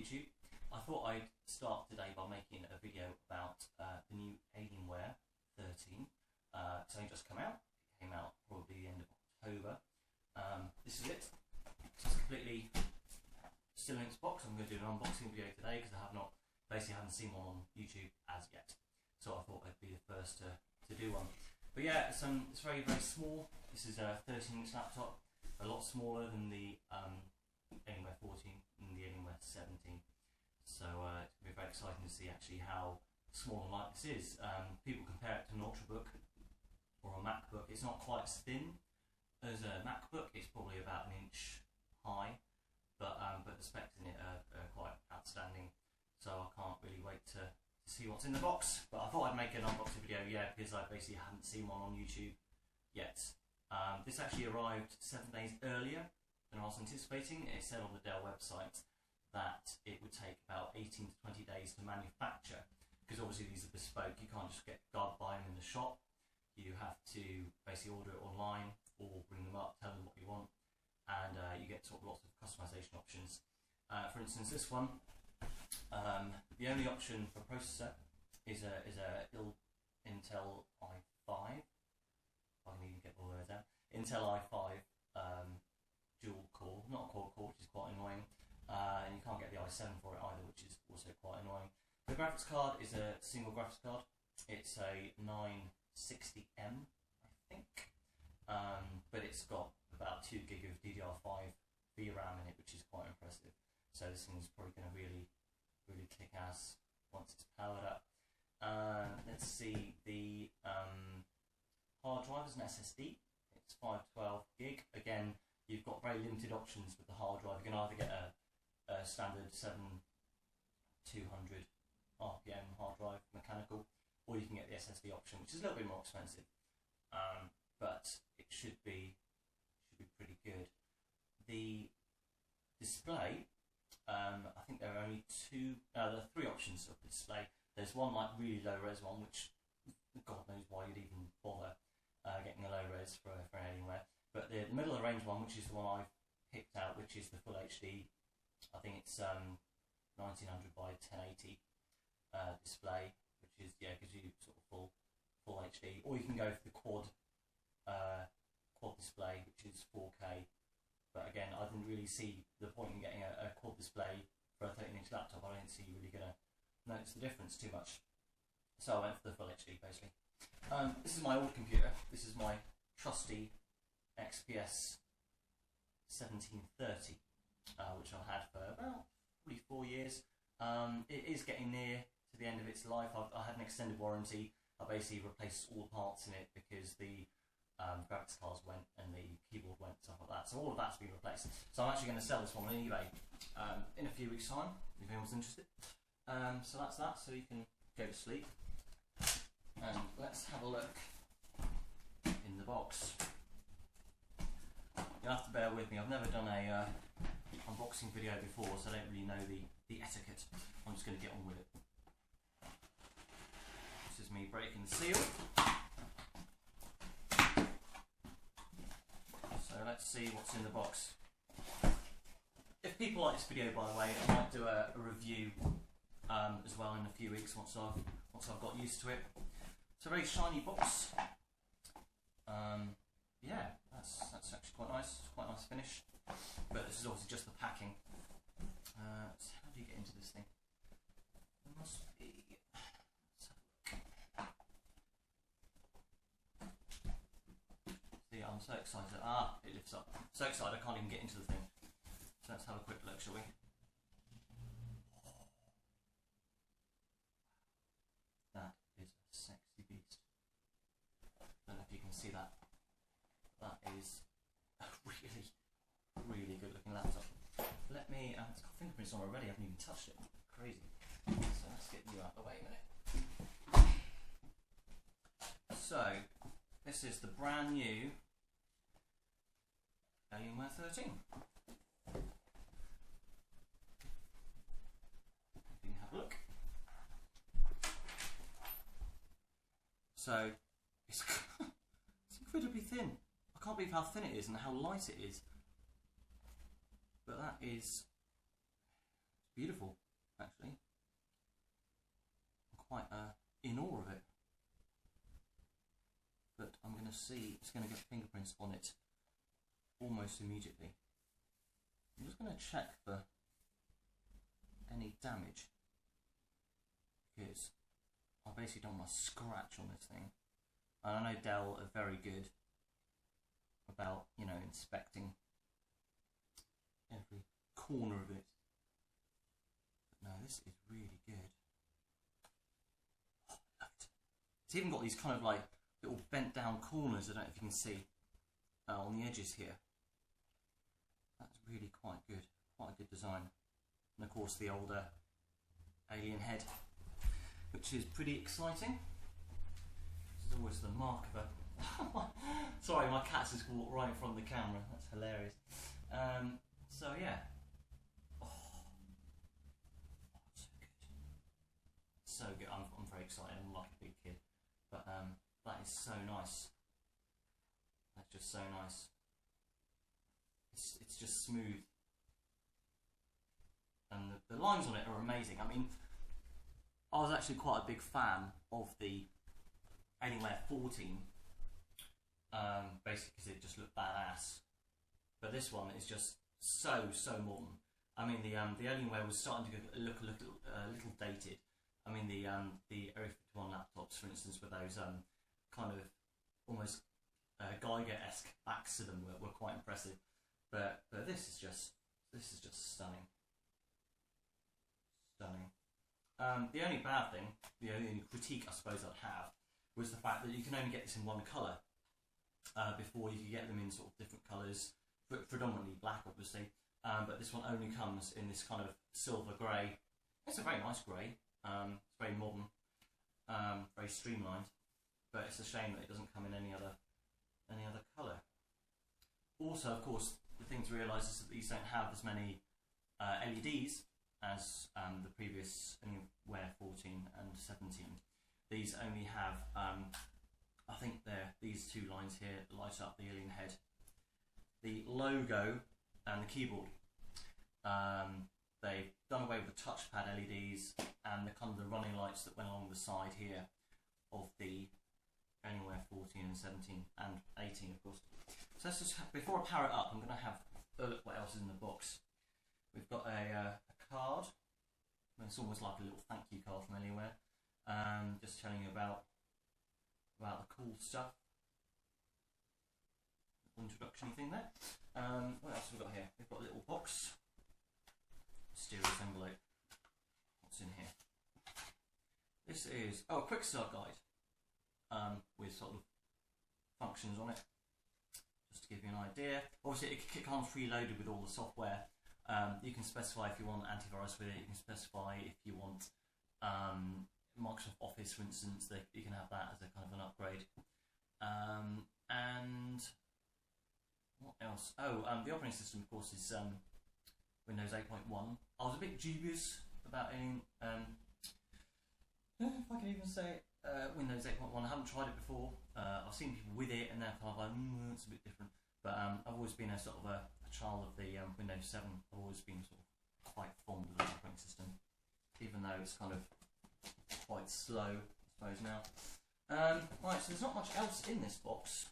YouTube. I thought I'd start today by making a video about the new Alienware 13. It's only just come out. It came out probably the end of October. This is it. It's completely still in its box. I'm going to do an unboxing video today because I haven't seen one on YouTube as yet. So I thought I'd be the first to do one. But yeah, it's very, very small. This is a 13-inch laptop, a lot smaller than the Alienware 14 and the Alienware 17. So it's going to be very exciting to see actually how small and light this is. People compare it to an Ultrabook or a MacBook. It's not quite as thin as a MacBook. It's probably about an inch high, but the specs in it are quite outstanding. So I can't really wait to see what's in the box. But I thought I'd make an unboxing video, yeah, because I basically hadn't seen one on YouTube yet. This actually arrived 7 days earlier than I was anticipating. It said on the Dell website that it would take about 18 to 20 days to manufacture, because obviously these are bespoke. You can't just buy them in the shop. You have to basically order it online or bring them up, tell them what you want, and you get sort of lots of customization options. For instance, this one, the only option for processor is a Intel i5. I can even get the words out. Intel i5 dual core, not a quad core, which is quite annoying. And you can't get the i7 for it either, which is also quite annoying. The graphics card is a single graphics card. It's a 960M, I think, but it's got about 2 gig of DDR3 VRAM in it, which is quite impressive. So this thing's probably going to really kick ass once it's powered up. Let's see, the hard drive is an SSD. It's 512 gig. Again, you've got very limited options with the hard drive. You can either get a standard 7200 RPM hard drive mechanical, or you can get the SSD option, which is a little bit more expensive, but it should be pretty good. The display, I think there are only there are 3 options of display. There's one like really low res one, which God knows why you'd even bother getting a low res for an Alienware. But the middle of the range one, which is the one I've picked out, which is the full HD, I think it's 1900 by 1080 display, which is, yeah, gives you sort of full HD. Or you can go for the quad display, which is 4K. But again, I didn't really see the point in getting a quad display for a 13-inch laptop. I don't see you really going to notice the difference too much. So I went for the full HD, basically. This is my old computer. This is my trusty XPS 1730, which I've had for about probably 4 years. It is getting near to the end of its life. I had an extended warranty. I basically replaced all the parts in it because the graphics cards went and the keyboard went, stuff like that. So all of that's been replaced. So I'm actually going to sell this one on eBay in a few weeks' time, if anyone's interested. So that's that. So you can go to sleep. And let's have a look in the box. You'll have to bear with me. I've never done a unboxing video before, so I don't really know the etiquette. I'm just going to get on with it. This is me breaking the seal. So let's see what's in the box. If people like this video, by the way, I might do a review as well in a few weeks once I've got used to it. It's a very shiny box. Yeah, that's actually quite nice. It's quite a nice finish. But this is obviously just the packing. So how do you get into this thing? There must be. Let's have a look. See, I'm so excited. It lifts up. So excited I can't even get into the thing. So let's have a quick look, shall we? That is a sexy beast. Don't know if you can see that. That is a really good looking laptop. Let me, it's got fingerprints on already, I haven't even touched it. Crazy. So let's get you out of the way a minute. So, this is the brand new Alienware 13. You can have a look. So, it's incredibly thin. I can't believe how thin it is and how light it is. But that is beautiful, actually. I'm quite in awe of it. But I'm going to see, it's going to get fingerprints on it almost immediately. I'm just going to check for any damage, because I basically don't want to scratch on this thing. And I know Dell are very good about, you know, inspecting every corner of it. But no, this is really good. Oh, I love it. It's even got these kind of like little bent down corners, I don't know if you can see, on the edges here. That's really quite a good design. And of course the older alien head, which is pretty exciting. This is always the mark of a... Sorry, my cat's just walked right in front of the camera. That's hilarious. So yeah. Oh, so good. So good. I'm very excited. I'm like a big kid. But that is so nice. That's just so nice. It's just smooth. And the lines on it are amazing. I mean, I was actually quite a big fan of the Alienware 14, basically because it just looked badass. But this one is just so modern. I mean, the Alienware was starting to look a little dated. I mean, the Area 51 laptops, for instance, with those kind of almost Geiger-esque backs to them were quite impressive. But this is just stunning. Stunning. The only bad thing, the only critique I suppose I'd have, was the fact that you can only get this in one colour. Before you could get them in sort of different colours, predominantly black obviously, but this one only comes in this kind of silver grey. It's a very nice grey, it's very modern, very streamlined, but it's a shame that it doesn't come in any other colour. Also, of course, the thing to realise is that these don't have as many LEDs as the previous Alienware 14 and 17. These only have, I think they're these two lines here that light up the alien head, the logo and the keyboard. They've done away with the touchpad LEDs and the kind of the running lights that went along the side here of the Alienware 14 and 17 and 18, of course. So let's just before I power it up, I'm going to have a look what else is in the box. We've got a card. It's almost like a little thank you card from Alienware. Just telling you about the cool stuff. Introduction thing there. What else have we got here? We've got a little box. Mysterious envelope. What's in here? This is a quick start guide with sort of functions on it. Just to give you an idea. Obviously it comes preloaded with all the software. You can specify if you want antivirus with it, you can specify if you want Microsoft Office, for instance, that you can have that as a kind of an upgrade. And what else? Oh, the operating system, of course, is Windows 8.1. I was a bit dubious about any, if I can even say it, Windows 8.1. I haven't tried it before. I've seen people with it, and they're kind of like, it's a bit different. But I've always been a sort of a child of the Windows 7. I've always been sort of quite fond of the operating system, even though it's kind of quite slow, I suppose, now. Right, so there's not much else in this box.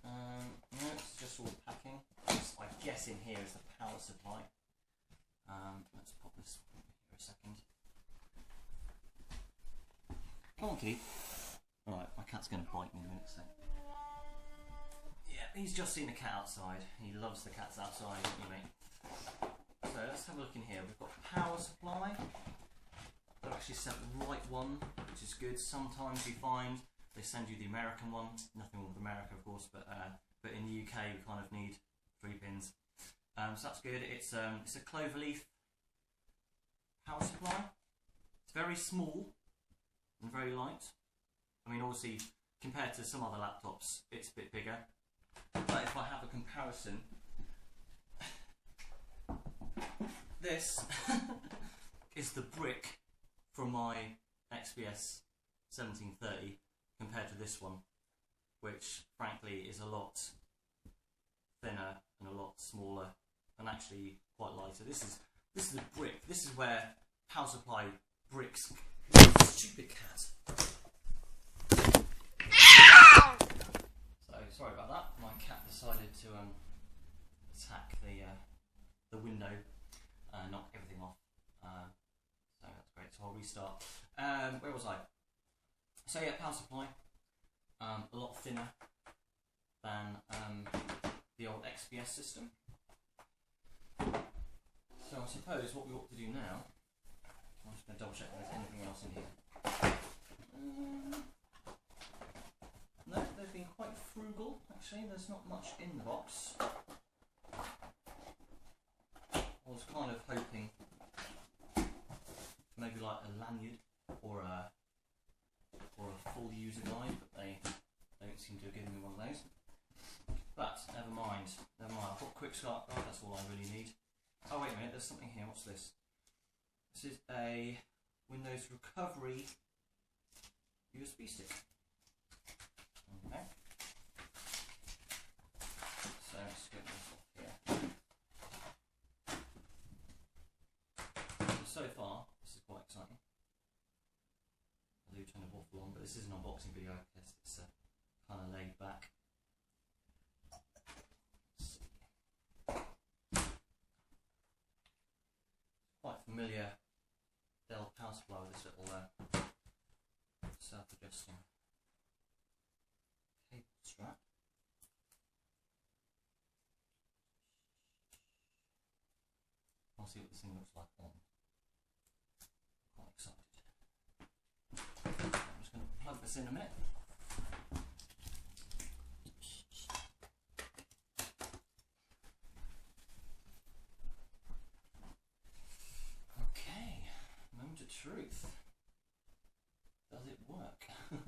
No, it's just all the packing. I guess in here is the power supply. Let's pop this here a second. Come on, kitty. Alright, my cat's going to bite me in a minute, so. Yeah, he's just seen a cat outside. He loves the cats outside, don't you, mate? So let's have a look in here. We've got power supply. They've actually sent the right one, which is good. Sometimes you find they send you the American one. Nothing wrong with America, of course, but in the UK we kind of need 3 pins. So that's good. It's a cloverleaf power supply. It's very small and very light. I mean, obviously, compared to some other laptops, it's a bit bigger. But if I have a comparison, this is the brick from my XPS 1730 compared to this one, which frankly is a lot thinner and a lot smaller and actually quite lighter. This is This is the brick. This is where power supply bricks. Stupid cat. So sorry about that. My cat decided to attack the window, knock everything off. So that's great. So I'll restart. Where was I? So yeah, power supply. A lot thinner than the old XPS system. So I suppose what we ought to do now, I'm just going to double check if there's anything else in here. No, they've been quite frugal actually, there's not much in the box. I was kind of hoping maybe like a lanyard or a full user guide, but they don't seem to have given me one of those. But never mind, I've got a quick start guide, that's all I really need. Oh wait a minute, there's something here, what's this? This is a Windows Recovery USB stick. Okay. So let's get this off here. So far, this is quite exciting. I do tend to waffle on, but this is an unboxing video, I guess it's kind of laid back. Quite familiar Dell power supply with this little self-adjusting cable strap. I'll see what this thing looks like on. Quite excited. I'm just going to plug this in a minute. Truth. Does it work? Of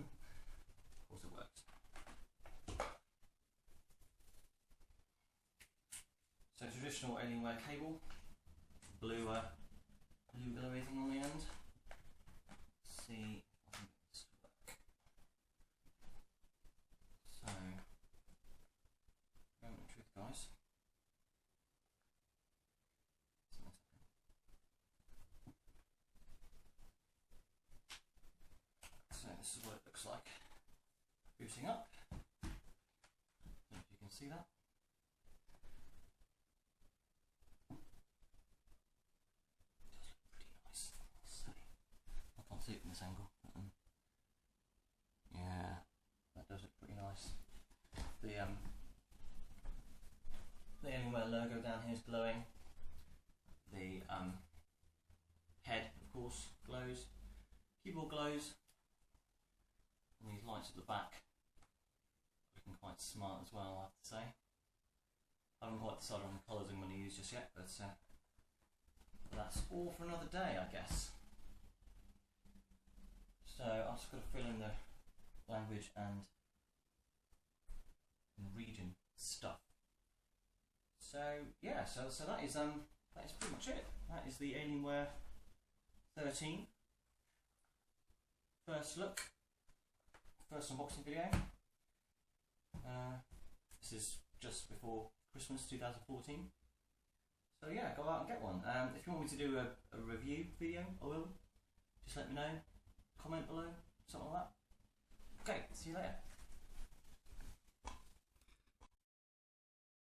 course it works. So traditional Alienware cable, blue glowy thing on the end. Let's see if I can get this to work. So, moment of truth, guys. So this is what it looks like. Booting up. I don't know if you can see that. It does look pretty nice, I'll say. I can't see it from this angle. Yeah, that does look pretty nice. The Alienware logo down here is glowing. The head, of course, glows. Keyboard glows. And these lights at the back looking quite smart as well, I have to say. I haven't quite decided on the colours I'm going to use just yet, but that's all for another day, I guess. So I've just got to fill in the language and region stuff. So yeah, so that is pretty much it. That is the Alienware 13 first look. First unboxing video. This is just before Christmas 2014. So yeah, go out and get one. If you want me to do a review video, I will. Just let me know. Comment below, something like that. Okay, see you later.